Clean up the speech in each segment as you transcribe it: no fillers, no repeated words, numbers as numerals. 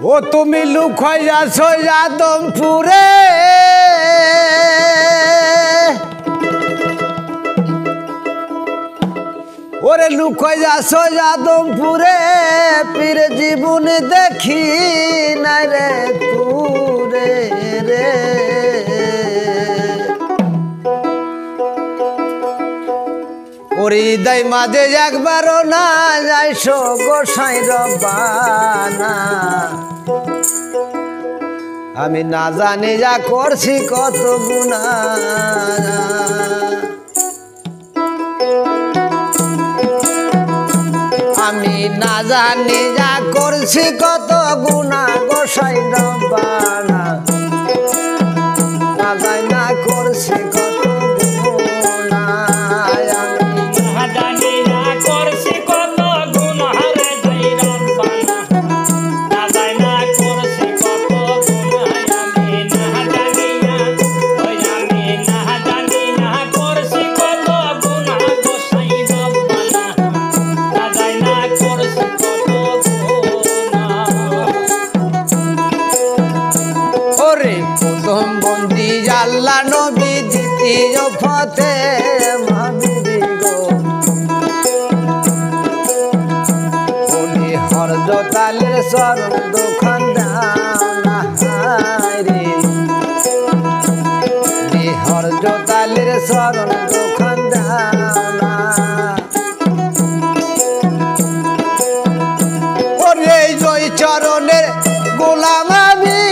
ও তুমি লুকাইয়াছ যাদবপুরে ওরে লুকাইয়াছ যাদবপুরে পীর জীবন দেখি নাই রে তুরে রে হৃদয় মাঝে একবারও না যাইস গোসাই রব্বানা আমি না জানি যা করছি কত গুনাহ আমি না জানি যা করছি কত গুনাহ গোসাই রব্বানা না জানি না করছি কত আল্লাহ নবী দ্বিতীয় ফতে মহাবীর গো উনি হরজতালের শরণ দোকান দানা রে হরজতালের শরণ দোকান দানা ওরে জয় চরণের গোলাম আমি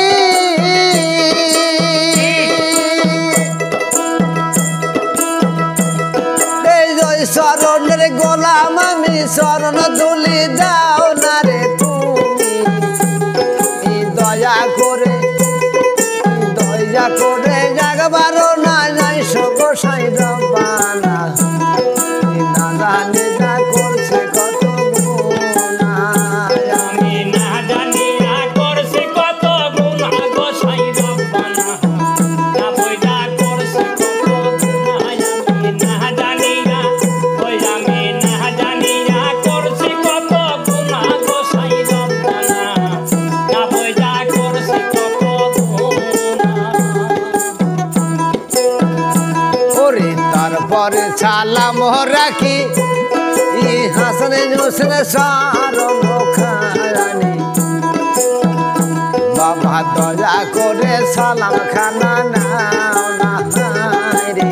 শরণের গোলাম আমি শরণ দুলি দাও না রে তুমি দয়া করে জাগবারও না যাইস গোসাই রব্বানা না জানি যা করছে কত গুনাহ আমি না জানি যা করছে কত গুনাহ গোসাই রব্বানা না বইটা করছে কত গুনাহ আমি না জানি তারপরে সালাম রাখি হাসান হোসেন শরণ খানি বাবা দয়া করে সালাম খানা রে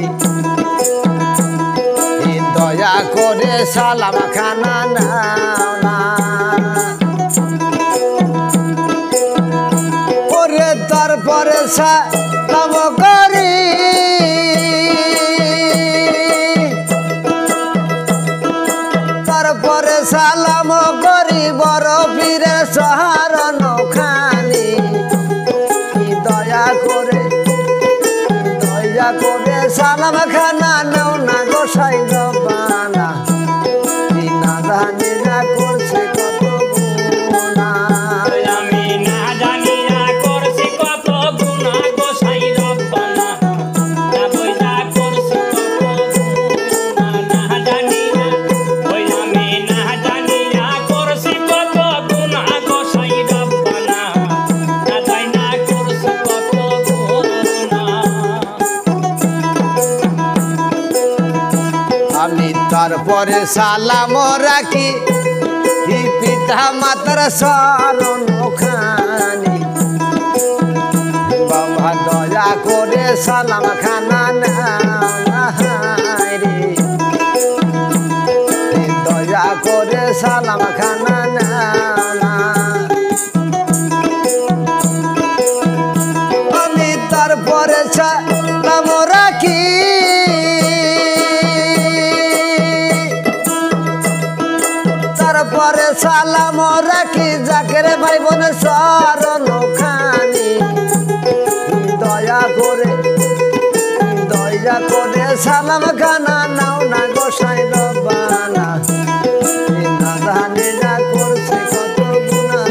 দয়া করে সালাম খানা ওরে তারপরে সালাম করি তারপরে সালাম করি বড় পীরের শরণ খানি দয়া করে সালাম খানা নাও না গোসাই রব্বানা না জানি যা করছে কত গুনাহ আমি না জানি যা করছি কত গুনাহ গোসাই রব্বানা না বইলা করছি কত গুনাহ না জানি না ওই আমি না জানি যা করছি কত গুনাহ গোসাই রব্বানা না জানি না করছি কত গুনাহ আমি তারপরে সালাম রাখি পিতা মাতার শরণ খানি বাবা দয়া করে সালাম খানা রে দয়া করে সালাম খানা আমি তারপরে সালাম রাখি তারপরে সালাম রাখি জাকের ভাই বোন শরণ খানি দয়া করে সালাম খানা নাও না গোসাই রব্বানা না জানি যা করছে কত গুনাহ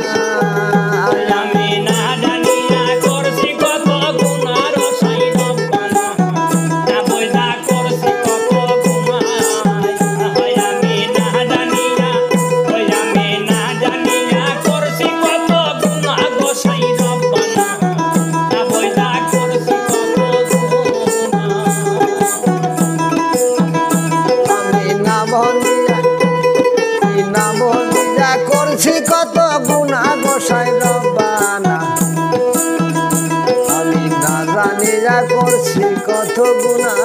আমি না জানি যা করছি কত গুনাহ গোসাই রব্বানা না বইলা করছি কত গুনাহ আমি না জানি যা করছি কত গুনাহ করছি কত গুনাহ গোসাই রব্বানা আমি না জানি যা করছি কত গুনাহ